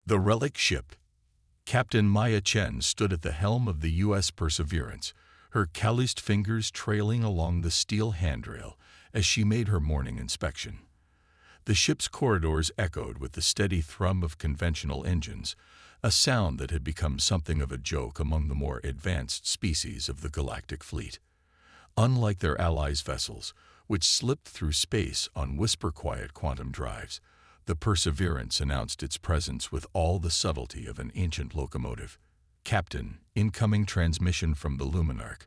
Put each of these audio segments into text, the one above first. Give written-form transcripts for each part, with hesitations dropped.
The relic ship. Captain Maya Chen stood at the helm of the U.S. Perseverance, her calloused fingers trailing along the steel handrail as she made her morning inspection. The ship's corridors echoed with the steady thrum of conventional engines, a sound that had become something of a joke among the more advanced species of the galactic fleet. Unlike their allies' vessels, which slipped through space on whisper-quiet quantum drives, the Perseverance announced its presence with all the subtlety of an ancient locomotive. "Captain, incoming transmission from the Luminarch."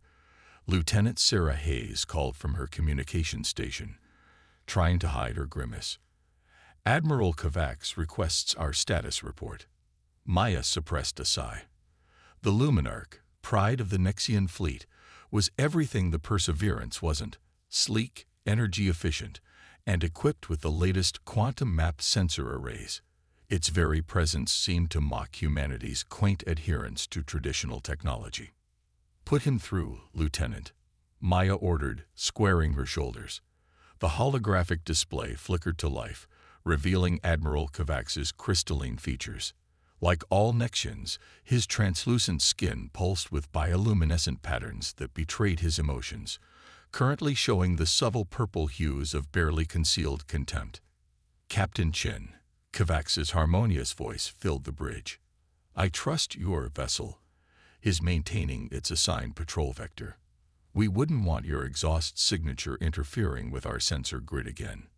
Lieutenant Sarah Hayes called from her communications station, trying to hide her grimace. "Admiral Kovacs requests our status report." Maya suppressed a sigh. The Luminarch, pride of the Nexian fleet, was everything the Perseverance wasn't: sleek, energy-efficient, and equipped with the latest quantum-mapped sensor arrays. Its very presence seemed to mock humanity's quaint adherence to traditional technology. "Put him through, Lieutenant," Maya ordered, squaring her shoulders. The holographic display flickered to life, revealing Admiral Kovacs's crystalline features. Like all Nexians, his translucent skin pulsed with bioluminescent patterns that betrayed his emotions, currently showing the subtle purple hues of barely concealed contempt. "Captain Chen," Kovacs's harmonious voice filled the bridge. "I trust your vessel is maintaining its assigned patrol vector. We wouldn't want your exhaust signature interfering with our sensor grid again."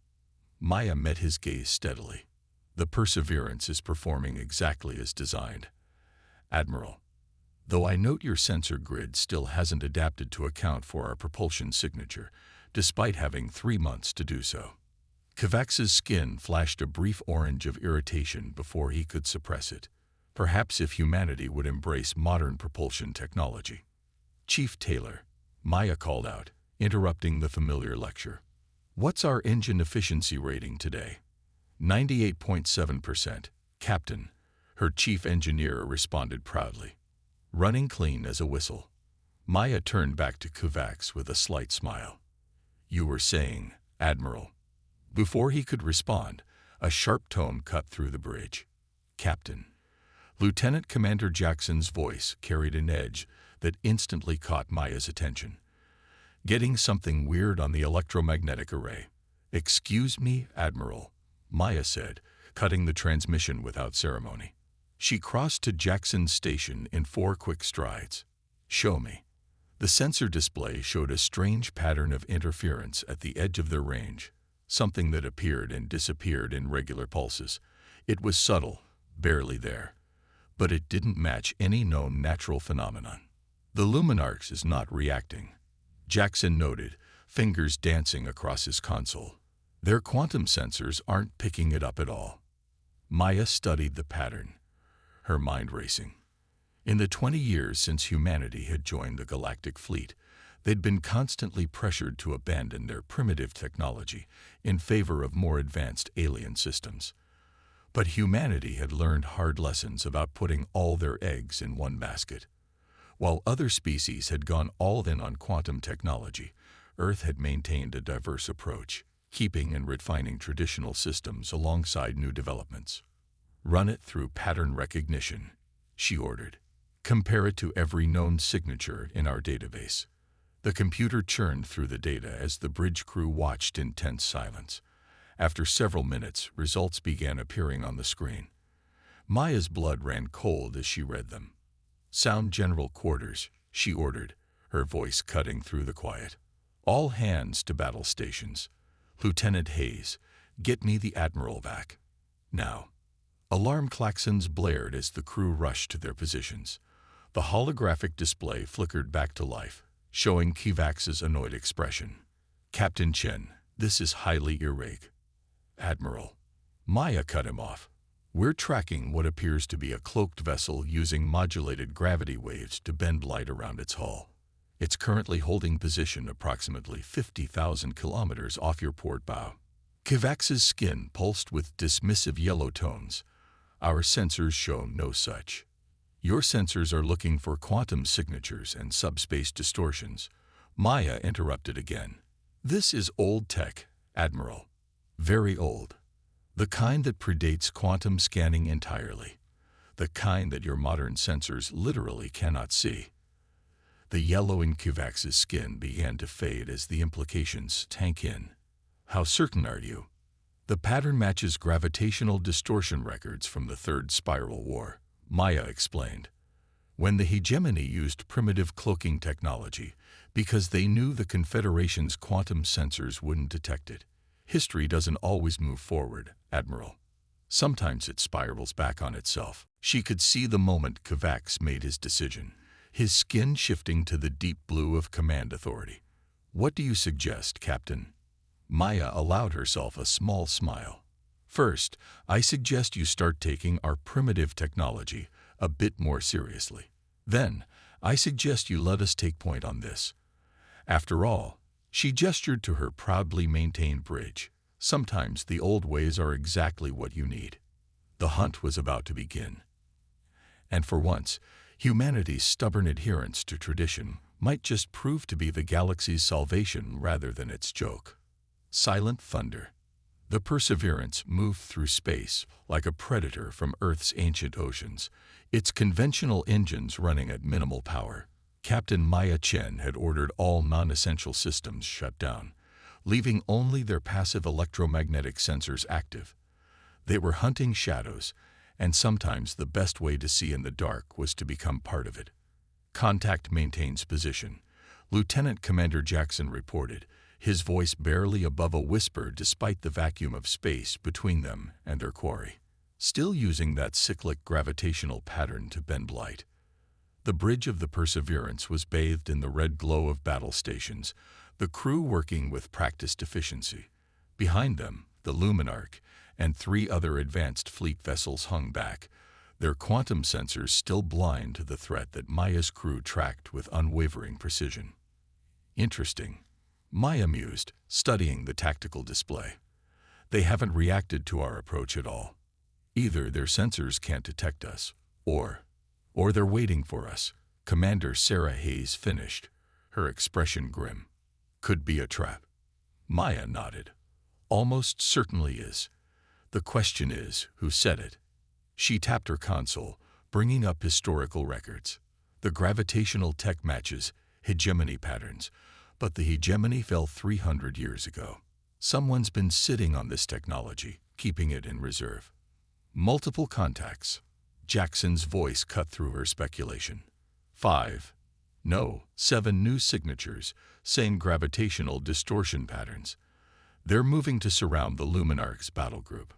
Maya met his gaze steadily. "The Perseverance is performing exactly as designed, Admiral. Though I note your sensor grid still hasn't adapted to account for our propulsion signature, despite having 3 months to do so." Kovacs's skin flashed a brief orange of irritation before he could suppress it. Perhaps if humanity would embrace modern propulsion technology. "Chief Taylor," Maya called out, interrupting the familiar lecture. "What's our engine efficiency rating today?" 98.7%, Captain," her chief engineer responded proudly. "Running clean as a whistle." Maya turned back to Kovacs with a slight smile. "You were saying, Admiral." Before he could respond, a sharp tone cut through the bridge. "Captain." Lieutenant Commander Jackson's voice carried an edge that instantly caught Maya's attention. "Getting something weird on the electromagnetic array." "Excuse me, Admiral," Maya said, cutting the transmission without ceremony. She crossed to Jackson's station in 4 quick strides. "Show me." The sensor display showed a strange pattern of interference at the edge of their range, something that appeared and disappeared in regular pulses. It was subtle, barely there, but it didn't match any known natural phenomenon. "The Luminarch is not reacting," Jackson noted, fingers dancing across his console. "Their quantum sensors aren't picking it up at all." Maya studied the pattern, her mind racing. In the 20 years since humanity had joined the galactic fleet, they'd been constantly pressured to abandon their primitive technology in favor of more advanced alien systems. But humanity had learned hard lessons about putting all their eggs in one basket. While other species had gone all in on quantum technology, Earth had maintained a diverse approach, keeping and refining traditional systems alongside new developments. "Run it through pattern recognition," she ordered. "Compare it to every known signature in our database." The computer churned through the data as the bridge crew watched in tense silence. After several minutes, results began appearing on the screen. Maya's blood ran cold as she read them. "Sound general quarters," she ordered, her voice cutting through the quiet. "All hands to battle stations. Lieutenant Hayes, get me the Admiral back. Now." Alarm klaxons blared as the crew rushed to their positions. The holographic display flickered back to life, showing Kovacs's annoyed expression. "Captain Chen, this is highly irreg." "Admiral." Maya cut him off. "We're tracking what appears to be a cloaked vessel using modulated gravity waves to bend light around its hull. It's currently holding position approximately 50,000 kilometers off your port bow." Kovacs's skin pulsed with dismissive yellow tones. "Our sensors show no such." "Your sensors are looking for quantum signatures and subspace distortions," Maya interrupted again. "This is old tech, Admiral. Very old. The kind that predates quantum scanning entirely." the kind that your modern sensors literally cannot see. The yellow in Kovacs's skin began to fade as the implications sank in. How certain are you? The pattern matches gravitational distortion records from the Third Spiral War, Maya explained. When the hegemony used primitive cloaking technology because they knew the Confederation's quantum sensors wouldn't detect it. History doesn't always move forward, Admiral. Sometimes it spirals back on itself. She could see the moment Kovacs made his decision, his skin shifting to the deep blue of command authority. What do you suggest, Captain? Maya allowed herself a small smile. First, I suggest you start taking our primitive technology a bit more seriously. Then, I suggest you let us take point on this. After all, she gestured to her proudly maintained bridge. Sometimes the old ways are exactly what you need. The hunt was about to begin. And for once, humanity's stubborn adherence to tradition might just prove to be the galaxy's salvation rather than its joke. Silent thunder. The Perseverance moved through space like a predator from Earth's ancient oceans, its conventional engines running at minimal power. Captain Maya Chen had ordered all non-essential systems shut down, leaving only their passive electromagnetic sensors active. They were hunting shadows, and sometimes the best way to see in the dark was to become part of it. Contact maintains position, Lieutenant Commander Jackson reported, his voice barely above a whisper despite the vacuum of space between them and their quarry. Still using that cyclic gravitational pattern to bend light. The bridge of the Perseverance was bathed in the red glow of battle stations, the crew working with practiced efficiency. Behind them, the Luminarch and 3 other advanced fleet vessels hung back, their quantum sensors still blind to the threat that Maya's crew tracked with unwavering precision. Interesting, Maya mused, studying the tactical display. They haven't reacted to our approach at all. Either their sensors can't detect us, or they're waiting for us. Commander Sarah Hayes finished, her expression grim. Could be a trap. Maya nodded. Almost certainly is. The question is, who said it? She tapped her console, bringing up historical records. The gravitational tech matches hegemony patterns, but the hegemony fell 300 years ago. Someone's been sitting on this technology, keeping it in reserve. Multiple contacts. Jackson's voice cut through her speculation. 5. No, 7 new signatures, same gravitational distortion patterns. They're moving to surround the Luminarch's battle group.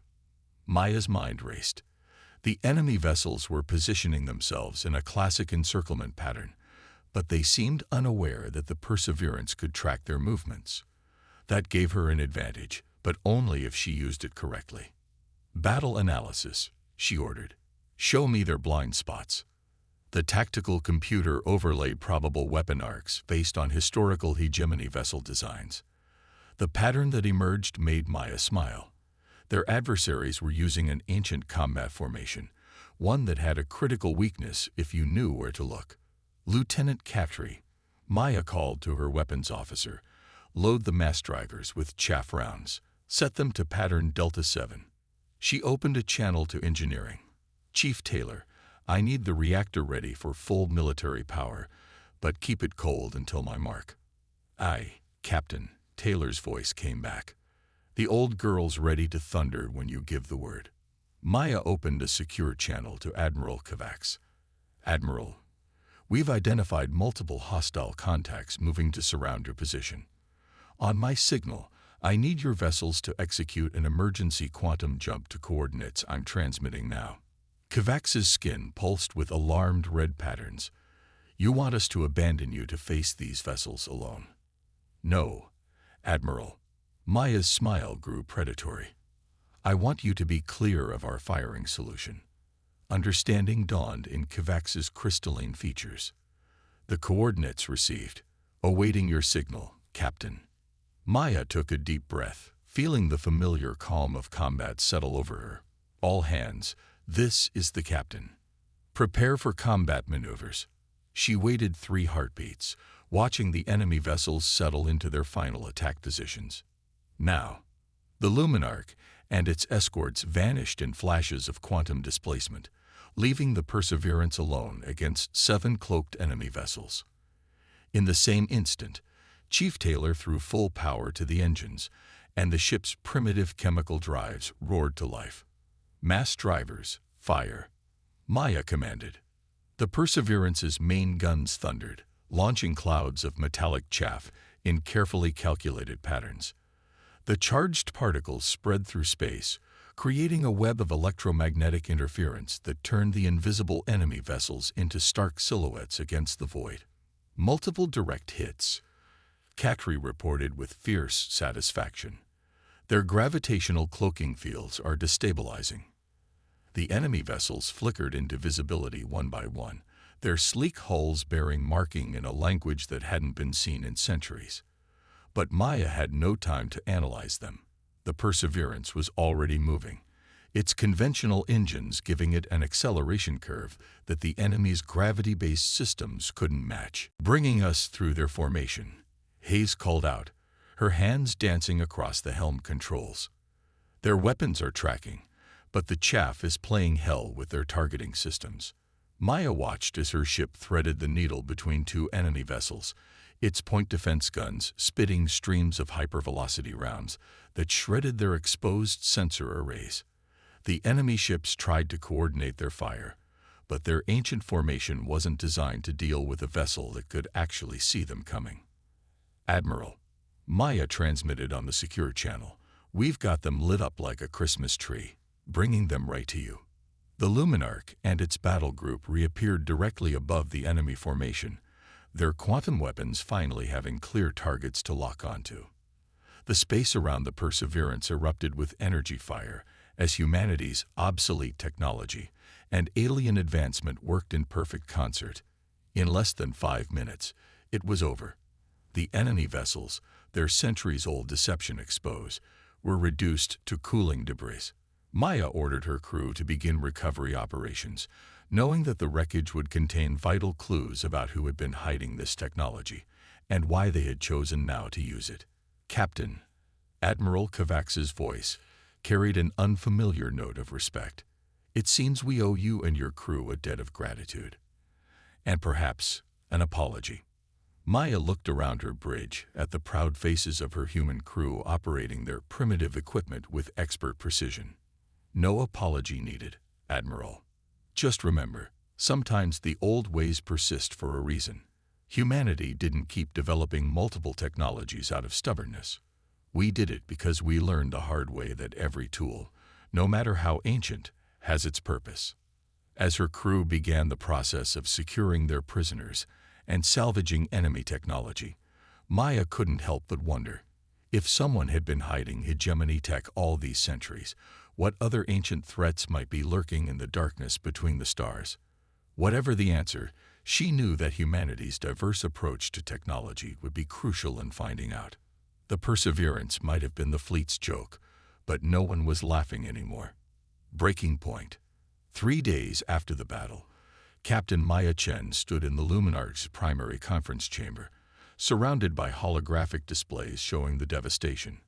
Maya's mind raced. The enemy vessels were positioning themselves in a classic encirclement pattern, but they seemed unaware that the Perseverance could track their movements. That gave her an advantage, but only if she used it correctly. Battle analysis, she ordered. Show me their blind spots. The tactical computer overlaid probable weapon arcs based on historical hegemony vessel designs. The pattern that emerged made Maya smile. Their adversaries were using an ancient combat formation, one that had a critical weakness if you knew where to look. Lieutenant Cattry, Maya called to her weapons officer, load the mass drivers with chaff rounds, set them to pattern Delta 7. She opened a channel to engineering. Chief Taylor, I need the reactor ready for full military power, but keep it cold until my mark. Aye, Captain, Taylor's voice came back. The old girl's ready to thunder when you give the word. Maya opened a secure channel to Admiral Kovacs. Admiral, we've identified multiple hostile contacts moving to surround your position. On my signal, I need your vessels to execute an emergency quantum jump to coordinates I'm transmitting now. Kovacs's skin pulsed with alarmed red patterns. You want us to abandon you to face these vessels alone? No, Admiral. Maya's smile grew predatory. I want you to be clear of our firing solution. Understanding dawned in Kovacs's crystalline features. The coordinates received. Awaiting your signal, Captain. Maya took a deep breath, feeling the familiar calm of combat settle over her. All hands, this is the captain. Prepare for combat maneuvers. She waited 3 heartbeats, watching the enemy vessels settle into their final attack positions. Now, the Luminarch and its escorts vanished in flashes of quantum displacement, leaving the Perseverance alone against 7 cloaked enemy vessels. In the same instant, Chief Taylor threw full power to the engines, and the ship's primitive chemical drives roared to life. "Mass drivers, fire," Maya commanded. The Perseverance's main guns thundered, launching clouds of metallic chaff in carefully calculated patterns. The charged particles spread through space, creating a web of electromagnetic interference that turned the invisible enemy vessels into stark silhouettes against the void. Multiple direct hits, Cacri reported with fierce satisfaction. Their gravitational cloaking fields are destabilizing. The enemy vessels flickered into visibility one by one, their sleek hulls bearing marking in a language that hadn't been seen in centuries. But Maya had no time to analyze them. The Perseverance was already moving, its conventional engines giving it an acceleration curve that the enemy's gravity-based systems couldn't match. "Bringing us through their formation," Hayes called out, her hands dancing across the helm controls. "Their weapons are tracking, but the chaff is playing hell with their targeting systems." Maya watched as her ship threaded the needle between 2 enemy vessels, its point defense guns spitting streams of hypervelocity rounds that shredded their exposed sensor arrays. The enemy ships tried to coordinate their fire, but their ancient formation wasn't designed to deal with a vessel that could actually see them coming. "Admiral," Maya transmitted on the secure channel, "we've got them lit up like a Christmas tree, bringing them right to you." The Luminarch and its battle group reappeared directly above the enemy formation, their quantum weapons finally having clear targets to lock onto. The space around the Perseverance erupted with energy fire as humanity's obsolete technology and alien advancement worked in perfect concert. In less than 5 minutes, it was over. The enemy vessels, their centuries-old deception exposed, were reduced to cooling debris. Maya ordered her crew to begin recovery operations, knowing that the wreckage would contain vital clues about who had been hiding this technology and why they had chosen now to use it. "Captain," Admiral Kovacs's voice carried an unfamiliar note of respect. "It seems we owe you and your crew a debt of gratitude. And perhaps an apology." Maya looked around her bridge at the proud faces of her human crew operating their primitive equipment with expert precision. "No apology needed, Admiral. Just remember, sometimes the old ways persist for a reason. Humanity didn't keep developing multiple technologies out of stubbornness. We did it because we learned the hard way that every tool, no matter how ancient, has its purpose." As her crew began the process of securing their prisoners and salvaging enemy technology, Maya couldn't help but wonder, if someone had been hiding hegemony tech all these centuries, what other ancient threats might be lurking in the darkness between the stars? Whatever the answer, she knew that humanity's diverse approach to technology would be crucial in finding out. The Perseverance might have been the fleet's joke, but no one was laughing anymore. Breaking point. 3 days after the battle, Captain Maya Chen stood in the Luminarch's primary conference chamber, surrounded by holographic displays showing the devastation.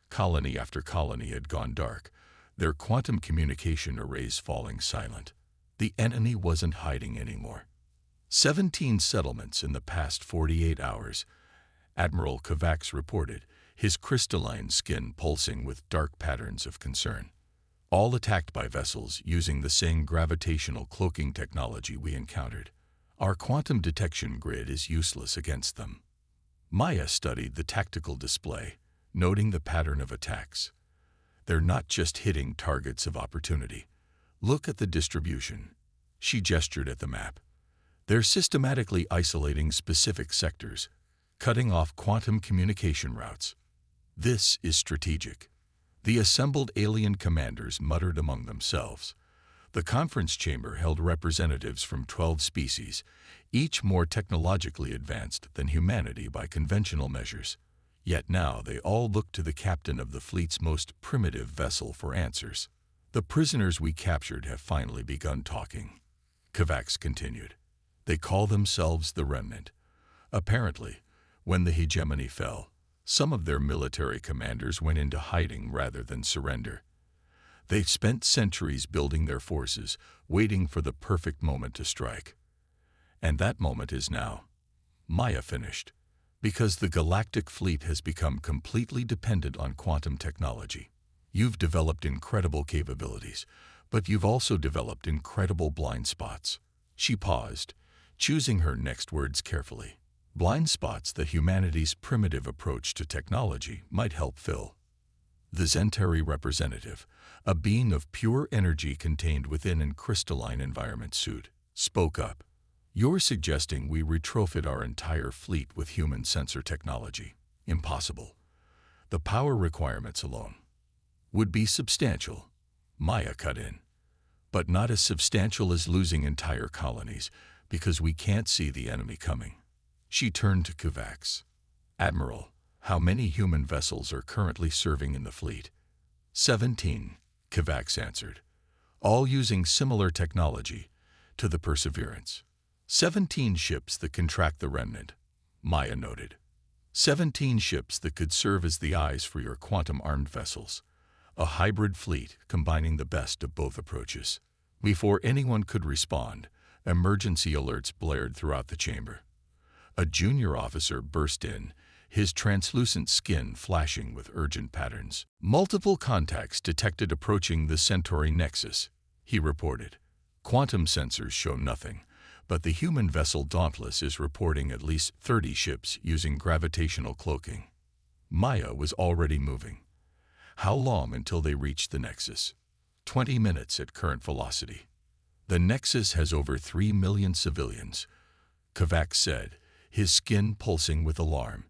Colony after colony had gone dark, their quantum communication arrays falling silent. The enemy wasn't hiding anymore. 17 settlements in the past 48 hours, Admiral Kovacs reported, his crystalline skin pulsing with dark patterns of concern. All attacked by vessels using the same gravitational cloaking technology we encountered. Our quantum detection grid is useless against them. Maya studied the tactical display, noting the pattern of attacks. They're not just hitting targets of opportunity. Look at the distribution. She gestured at the map. They're systematically isolating specific sectors, cutting off quantum communication routes. This is strategic. The assembled alien commanders muttered among themselves. The conference chamber held representatives from 12 species, each more technologically advanced than humanity by conventional measures. Yet now they all looked to the captain of the fleet's most primitive vessel for answers. "The prisoners we captured have finally begun talking," Kovacs continued. "They call themselves the Remnant. Apparently, when the hegemony fell, some of their military commanders went into hiding rather than surrender. They've spent centuries building their forces, waiting for the perfect moment to strike. And that moment is now. Maya finished. Because the galactic fleet has become completely dependent on quantum technology. You've developed incredible capabilities, but you've also developed incredible blind spots. She paused, choosing her next words carefully. Blind spots that humanity's primitive approach to technology might help fill. The Zentari representative, a being of pure energy contained within a crystalline environment suit, spoke up. You're suggesting we retrofit our entire fleet with human sensor technology. Impossible. The power requirements alone would be substantial. Maya cut in. But not as substantial as losing entire colonies, because we can't see the enemy coming. She turned to Kovacs. Admiral, how many human vessels are currently serving in the fleet? 17, Kovacs answered. All using similar technology to the Perseverance. 17 ships that can track the remnant, Maya noted. 17 ships that could serve as the eyes for your quantum-armed vessels. A hybrid fleet combining the best of both approaches. Before anyone could respond, emergency alerts blared throughout the chamber. A junior officer burst in, his translucent skin flashing with urgent patterns. Multiple contacts detected approaching the Centauri nexus, he reported. Quantum sensors show nothing, but the human vessel Dauntless is reporting at least 30 ships using gravitational cloaking. Maya was already moving. How long until they reached the nexus? 20 minutes at current velocity. The nexus has over 3 million civilians, Kovacs said, his skin pulsing with alarm.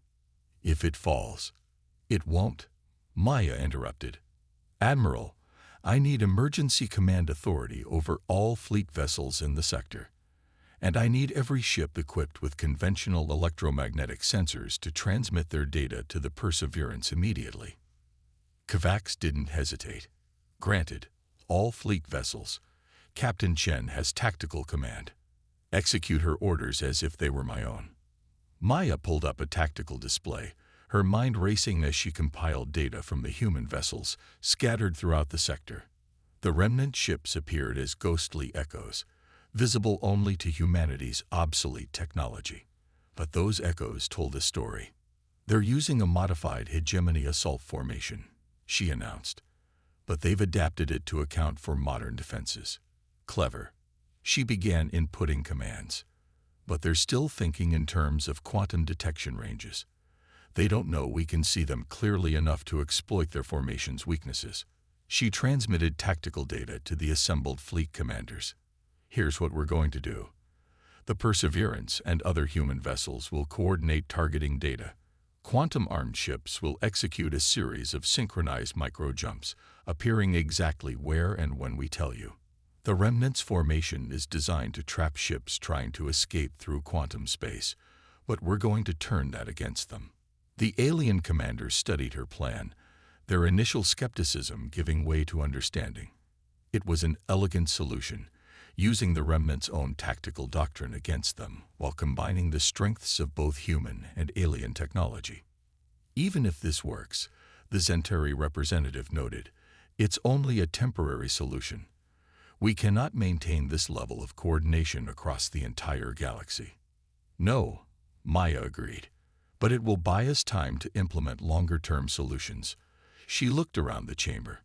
If it falls. It won't, Maya interrupted. Admiral, I need emergency command authority over all fleet vessels in the sector. And I need every ship equipped with conventional electromagnetic sensors to transmit their data to the Perseverance immediately. Kovacs didn't hesitate. Granted, all fleet vessels. Captain Chen has tactical command. Execute her orders as if they were my own. Maya pulled up a tactical display, her mind racing as she compiled data from the human vessels scattered throughout the sector. The remnant ships appeared as ghostly echoes, visible only to humanity's obsolete technology. But those echoes told a story. They're using a modified hegemony assault formation, she announced. But they've adapted it to account for modern defenses. Clever. She began inputting commands. But they're still thinking in terms of quantum detection ranges. They don't know we can see them clearly enough to exploit their formation's weaknesses. She transmitted tactical data to the assembled fleet commanders. Here's what we're going to do. The Perseverance and other human vessels will coordinate targeting data. Quantum-armed ships will execute a series of synchronized micro-jumps, appearing exactly where and when we tell you. The Remnant's formation is designed to trap ships trying to escape through quantum space, but we're going to turn that against them. The alien commanders studied her plan, their initial skepticism giving way to understanding. It was an elegant solution, using the Remnant's own tactical doctrine against them while combining the strengths of both human and alien technology. Even if this works, the Zentari representative noted, it's only a temporary solution. We cannot maintain this level of coordination across the entire galaxy. No, Maya agreed, but it will buy us time to implement longer-term solutions. She looked around the chamber.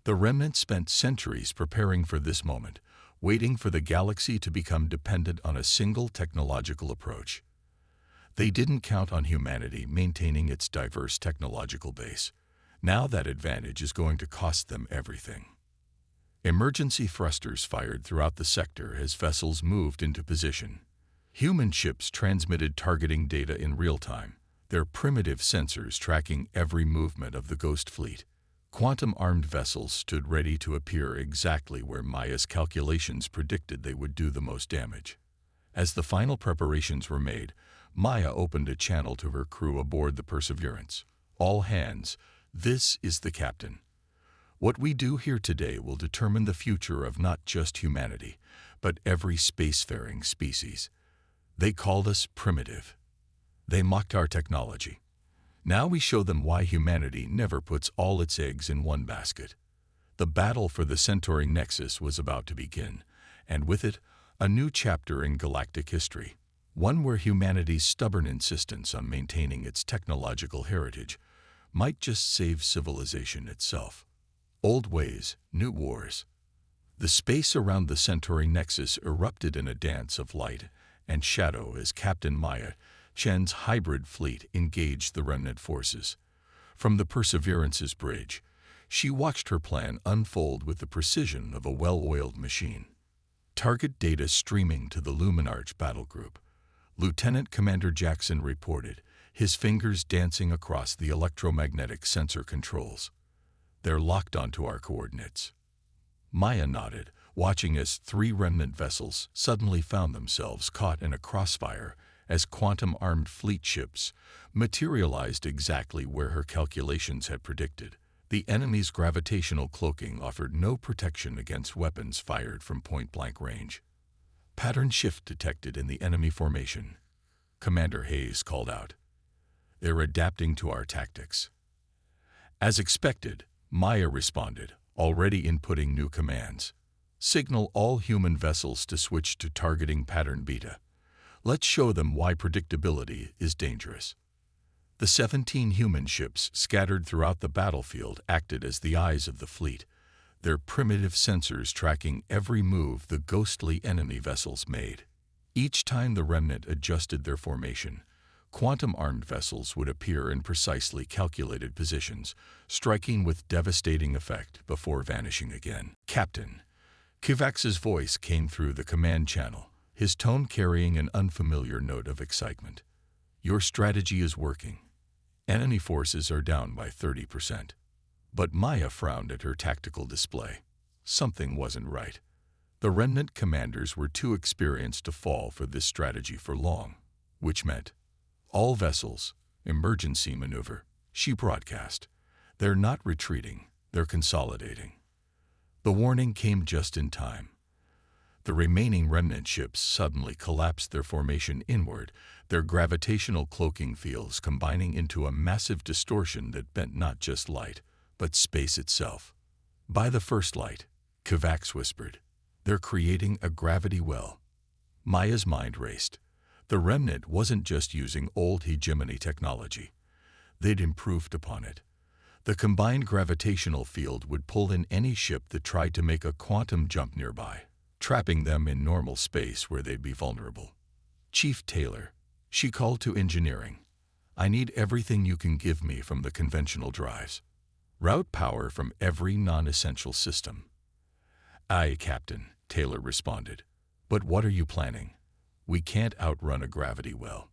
The Remnant spent centuries preparing for this moment, waiting for the galaxy to become dependent on a single technological approach. They didn't count on humanity maintaining its diverse technological base. Now that advantage is going to cost them everything. Emergency thrusters fired throughout the sector as vessels moved into position. Human ships transmitted targeting data in real time, their primitive sensors tracking every movement of the Ghost Fleet. Quantum-armed vessels stood ready to appear exactly where Maya's calculations predicted they would do the most damage. As the final preparations were made, Maya opened a channel to her crew aboard the Perseverance. All hands, this is the captain. What we do here today will determine the future of not just humanity, but every spacefaring species. They called us primitive. They mocked our technology. Now we show them why humanity never puts all its eggs in one basket. The battle for the Centauri Nexus was about to begin, and with it, a new chapter in galactic history, one where humanity's stubborn insistence on maintaining its technological heritage might just save civilization itself. Old ways, new wars. The space around the Centauri Nexus erupted in a dance of light and shadow as Captain Maya Chen's hybrid fleet engaged the remnant forces. From the Perseverance's bridge, she watched her plan unfold with the precision of a well-oiled machine. Target data streaming to the Luminarch battle group. Lieutenant Commander Jackson reported, his fingers dancing across the electromagnetic sensor controls. They're locked onto our coordinates. Maya nodded, watching as 3 remnant vessels suddenly found themselves caught in a crossfire as quantum-armed fleet ships materialized exactly where her calculations had predicted. The enemy's gravitational cloaking offered no protection against weapons fired from point-blank range. Pattern shift detected in the enemy formation. Commander Hayes called out. They're adapting to our tactics. As expected, Maya responded, already inputting new commands. Signal all human vessels to switch to targeting pattern beta. Let's show them why predictability is dangerous. The 17 human ships scattered throughout the battlefield acted as the eyes of the fleet, their primitive sensors tracking every move the ghostly enemy vessels made. Each time the remnant adjusted their formation, quantum-armed vessels would appear in precisely calculated positions, striking with devastating effect before vanishing again. Captain Kovacs's voice came through the command channel, his tone carrying an unfamiliar note of excitement. Your strategy is working. Enemy forces are down by 30%. But Maya frowned at her tactical display. Something wasn't right. The remnant commanders were too experienced to fall for this strategy for long, which meant all vessels, emergency maneuver, she broadcast. They're not retreating, they're consolidating. The warning came just in time. The remaining remnant ships suddenly collapsed their formation inward, their gravitational cloaking fields combining into a massive distortion that bent not just light, but space itself. By the first light, Kovacs whispered, they're creating a gravity well. Maya's mind raced. The remnant wasn't just using old hegemony technology. They'd improved upon it. The combined gravitational field would pull in any ship that tried to make a quantum jump nearby, trapping them in normal space where they'd be vulnerable. Chief Taylor, she called to engineering. I need everything you can give me from the conventional drives. Route power from every non-essential system. Aye, Captain, Taylor responded. But what are you planning? We can't outrun a gravity well.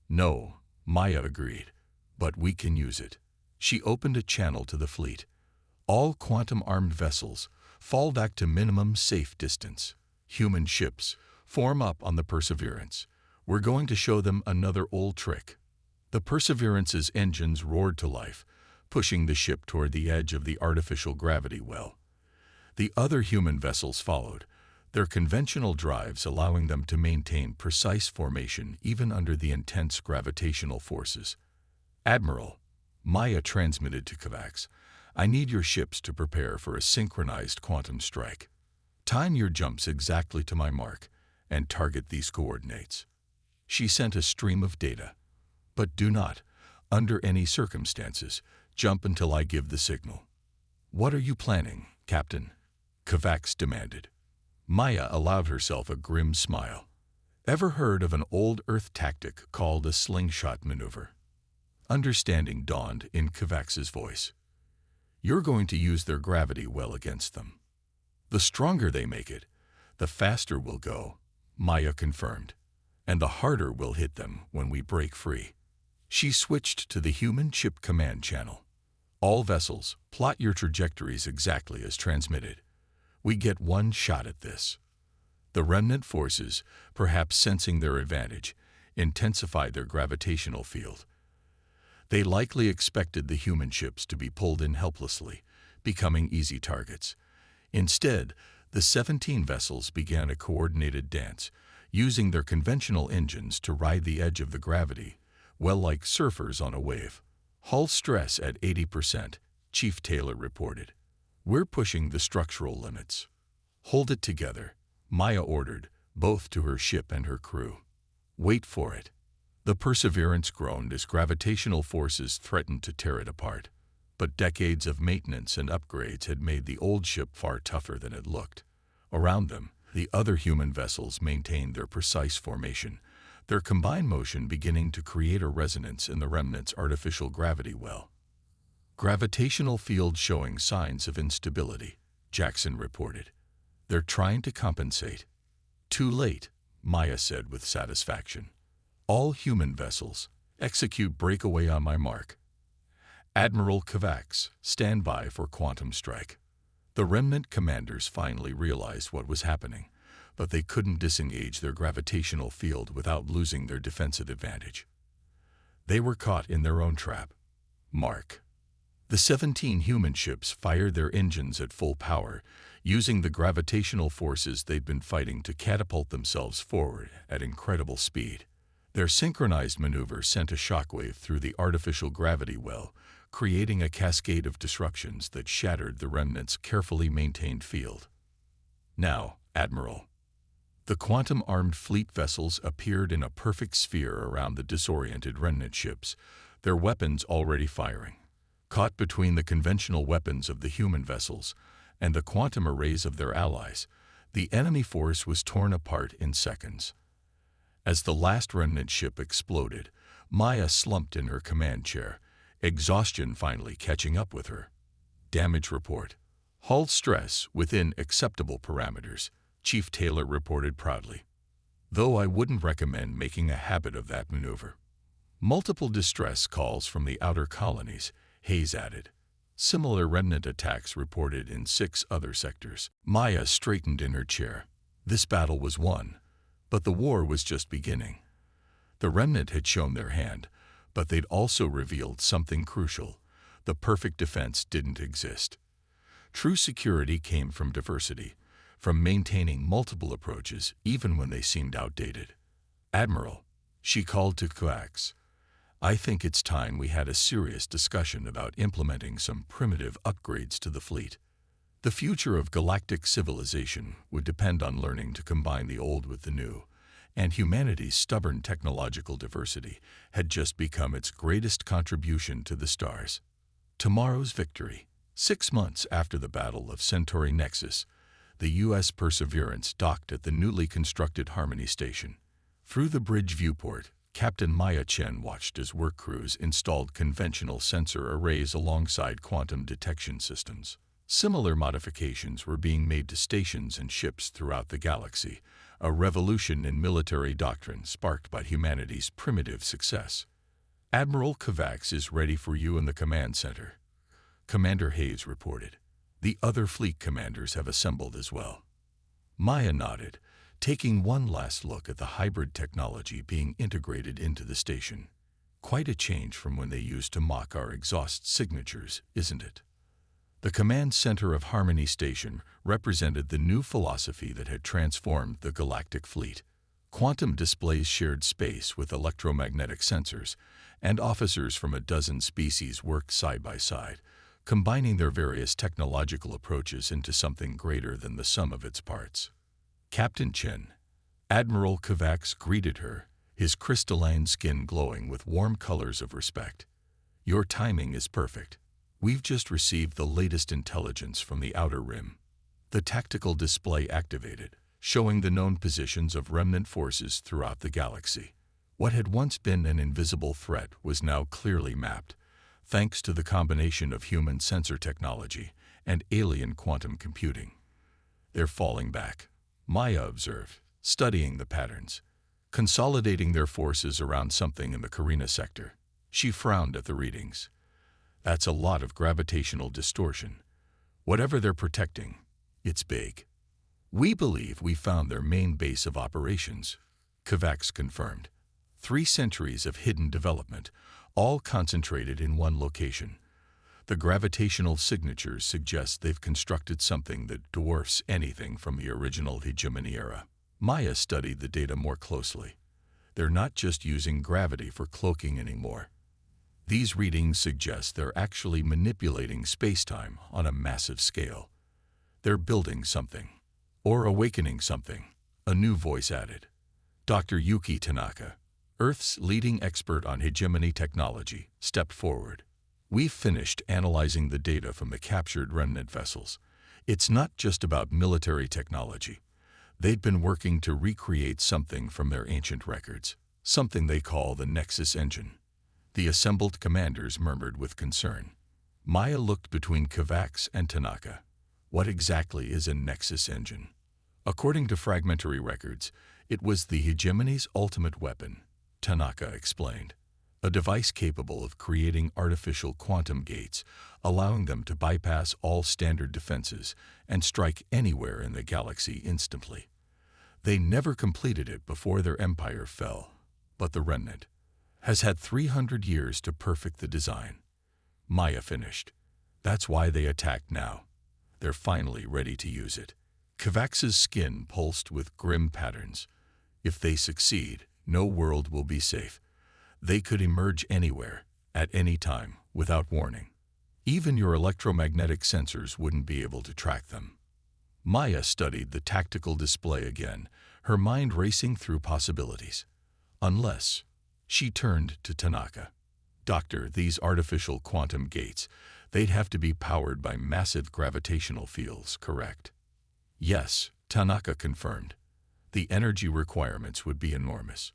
No, Maya agreed, but we can use it. She opened a channel to the fleet. All quantum-armed vessels fall back to minimum safe distance. Human ships form up on the Perseverance. We're going to show them another old trick. The Perseverance's engines roared to life, pushing the ship toward the edge of the artificial gravity well. The other human vessels followed, their conventional drives allowing them to maintain precise formation even under the intense gravitational forces. Admiral, Maya transmitted to Kovacs, I need your ships to prepare for a synchronized quantum strike. Time your jumps exactly to my mark and target these coordinates. She sent a stream of data. But do not, under any circumstances, jump until I give the signal. What are you planning, Captain? Kovacs demanded. Maya allowed herself a grim smile. Ever heard of an old Earth tactic called a slingshot maneuver? Understanding dawned in Kovacs's voice. You're going to use their gravity well against them. The stronger they make it, the faster we'll go, Maya confirmed, and the harder we'll hit them when we break free. She switched to the human ship command channel. All vessels, plot your trajectories exactly as transmitted. We get one shot at this. The remnant forces, perhaps sensing their advantage, intensified their gravitational field. They likely expected the human ships to be pulled in helplessly, becoming easy targets. Instead, the 17 vessels began a coordinated dance, using their conventional engines to ride the edge of the gravity, well like surfers on a wave. Hull stress at 80%, Chief Taylor reported. We're pushing the structural limits. Hold it together, Maya ordered, both to her ship and her crew. Wait for it. The Perseverance groaned as gravitational forces threatened to tear it apart. But decades of maintenance and upgrades had made the old ship far tougher than it looked. Around them, the other human vessels maintained their precise formation, their combined motion beginning to create a resonance in the remnant's artificial gravity well. Gravitational field showing signs of instability, Jackson reported. They're trying to compensate. Too late, Maya said with satisfaction. All human vessels, execute breakaway on my mark. Admiral Kovacs, stand by for quantum strike. The remnant commanders finally realized what was happening, but they couldn't disengage their gravitational field without losing their defensive advantage. They were caught in their own trap. Mark. The 17 human ships fired their engines at full power, using the gravitational forces they'd been fighting to catapult themselves forward at incredible speed. Their synchronized maneuver sent a shockwave through the artificial gravity well, creating a cascade of disruptions that shattered the remnant's carefully maintained field. Now, Admiral. The quantum-armed fleet vessels appeared in a perfect sphere around the disoriented remnant ships, their weapons already firing. Caught between the conventional weapons of the human vessels and the quantum arrays of their allies, the enemy force was torn apart in seconds. As the last remnant ship exploded, Maya slumped in her command chair, exhaustion finally catching up with her. Damage report. Hull stress within acceptable parameters, Chief Taylor reported proudly. Though I wouldn't recommend making a habit of that maneuver. Multiple distress calls from the outer colonies, Hayes added. Similar remnant attacks reported in 6 other sectors. Maya straightened in her chair. This battle was won, but the war was just beginning. The remnant had shown their hand, but they'd also revealed something crucial. The perfect defense didn't exist. True security came from diversity, from maintaining multiple approaches even when they seemed outdated. Admiral, she called to Kovacs. I think it's time we had a serious discussion about implementing some primitive upgrades to the fleet. The future of galactic civilization would depend on learning to combine the old with the new, and humanity's stubborn technological diversity had just become its greatest contribution to the stars. Tomorrow's victory. 6 months after the Battle of Centauri Nexus, the U.S. Perseverance docked at the newly constructed Harmony Station. Through the bridge viewport, Captain Maya Chen watched as work crews installed conventional sensor arrays alongside quantum detection systems. Similar modifications were being made to stations and ships throughout the galaxy, a revolution in military doctrine sparked by humanity's primitive success. Admiral Kovacs is ready for you in the command center, Commander Hayes reported. The other fleet commanders have assembled as well. Maya nodded, taking one last look at the hybrid technology being integrated into the station. Quite a change from when they used to mock our exhaust signatures, isn't it? The command center of Harmony Station represented the new philosophy that had transformed the galactic fleet. Quantum displays shared space with electromagnetic sensors, and officers from a dozen species worked side by side, combining their various technological approaches into something greater than the sum of its parts. Captain Chen, Admiral Kovacs greeted her, his crystalline skin glowing with warm colors of respect. Your timing is perfect. We've just received the latest intelligence from the Outer Rim. The tactical display activated, showing the known positions of remnant forces throughout the galaxy. What had once been an invisible threat was now clearly mapped, thanks to the combination of human sensor technology and alien quantum computing. They're falling back, Maya observed, studying the patterns, consolidating their forces around something in the Carina sector. She frowned at the readings. That's a lot of gravitational distortion. Whatever they're protecting, it's big. We believe we found their main base of operations, Kovacs confirmed. 3 centuries of hidden development, all concentrated in one location. The gravitational signatures suggest they've constructed something that dwarfs anything from the original hegemony era. Maya studied the data more closely. They're not just using gravity for cloaking anymore. These readings suggest they're actually manipulating space-time on a massive scale. They're building something, or awakening something, a new voice added. Dr. Yuki Tanaka, Earth's leading expert on hegemony technology, stepped forward. We've finished analyzing the data from the captured remnant vessels. It's not just about military technology. They'd been working to recreate something from their ancient records, something they call the Nexus engine. The assembled commanders murmured with concern. Maya looked between Kovacs and Tanaka. What exactly is a Nexus engine? According to fragmentary records, it was the hegemony's ultimate weapon, Tanaka explained. A device capable of creating artificial quantum gates, allowing them to bypass all standard defenses and strike anywhere in the galaxy instantly. They never completed it before their empire fell, but the remnant has had 300 years to perfect the design. Maya finished. That's why they attacked now. They're finally ready to use it. Kovacs's skin pulsed with grim patterns. If they succeed, no world will be safe. They could emerge anywhere, at any time, without warning. Even your electromagnetic sensors wouldn't be able to track them. Maya studied the tactical display again, her mind racing through possibilities. Unless, she turned to Tanaka. Doctor, these artificial quantum gates, they'd have to be powered by massive gravitational fields, correct? Yes, Tanaka confirmed. The energy requirements would be enormous.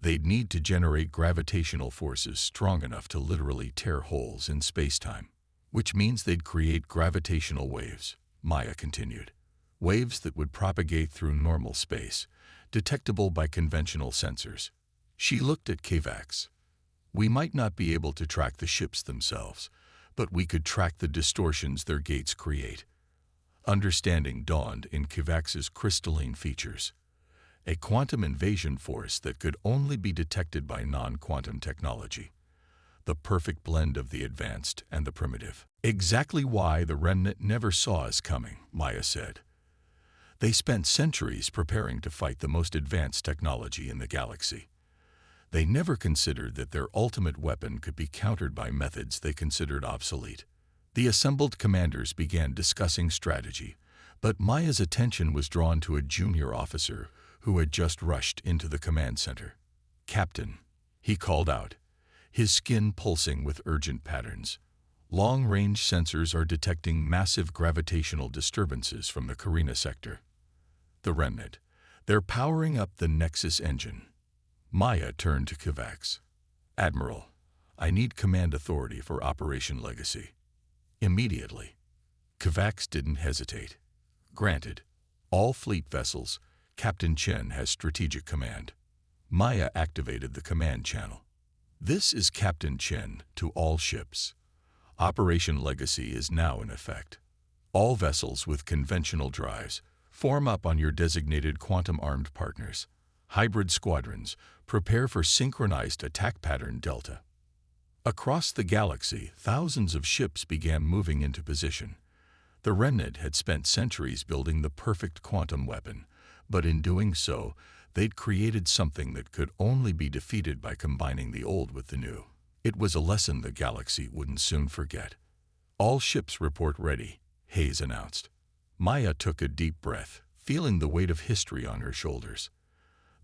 They'd need to generate gravitational forces strong enough to literally tear holes in space-time, which means they'd create gravitational waves, Maya continued. Waves that would propagate through normal space, detectable by conventional sensors. She looked at Kovacs. We might not be able to track the ships themselves, but we could track the distortions their gates create. Understanding dawned in Kovacs's crystalline features. A quantum invasion force that could only be detected by non-quantum technology. The perfect blend of the advanced and the primitive. Exactly why the remnant never saw us coming, Maya said. They spent centuries preparing to fight the most advanced technology in the galaxy. They never considered that their ultimate weapon could be countered by methods they considered obsolete. The assembled commanders began discussing strategy, but Maya's attention was drawn to a junior officer who had just rushed into the command center. Captain, he called out, his skin pulsing with urgent patterns. Long-range sensors are detecting massive gravitational disturbances from the Carina sector. The remnant. They're powering up the Nexus engine. Maya turned to Kovacs. Admiral, I need command authority for Operation Legacy. Immediately. Kovacs didn't hesitate. Granted. All fleet vessels, Captain Chen has strategic command. Maya activated the command channel. This is Captain Chen to all ships. Operation Legacy is now in effect. All vessels with conventional drives form up on your designated quantum-armed partners. Hybrid squadrons prepare for synchronized attack pattern Delta. Across the galaxy, thousands of ships began moving into position. The remnant had spent centuries building the perfect quantum weapon, but in doing so, they'd created something that could only be defeated by combining the old with the new. It was a lesson the galaxy wouldn't soon forget. All ships report ready, Hayes announced. Maya took a deep breath, feeling the weight of history on her shoulders.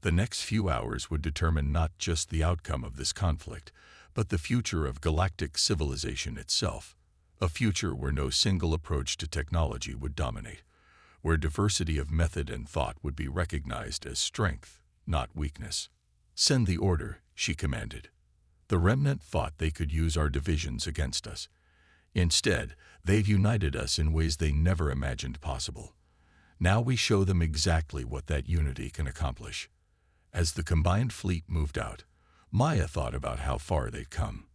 The next few hours would determine not just the outcome of this conflict, but the future of galactic civilization itself. A future where no single approach to technology would dominate, where diversity of method and thought would be recognized as strength, not weakness. Send the order, she commanded. The remnant thought they could use our divisions against us. Instead, they've united us in ways they never imagined possible. Now we show them exactly what that unity can accomplish. As the combined fleet moved out, Maya thought about how far they'd come.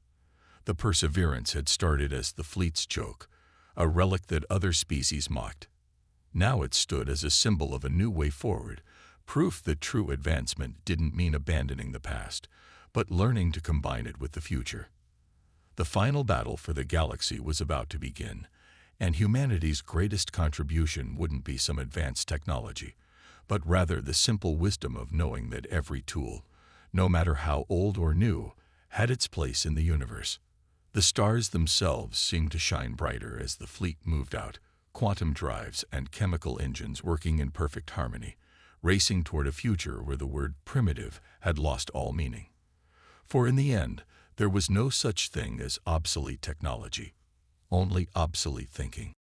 The Perseverance had started as the fleet's joke, a relic that other species mocked. Now it stood as a symbol of a new way forward, proof that true advancement didn't mean abandoning the past, but learning to combine it with the future. The final battle for the galaxy was about to begin, and humanity's greatest contribution wouldn't be some advanced technology, but rather the simple wisdom of knowing that every tool, no matter how old or new, had its place in the universe. The stars themselves seemed to shine brighter as the fleet moved out, quantum drives and chemical engines working in perfect harmony, racing toward a future where the word primitive had lost all meaning. For in the end, there was no such thing as obsolete technology, only obsolete thinking.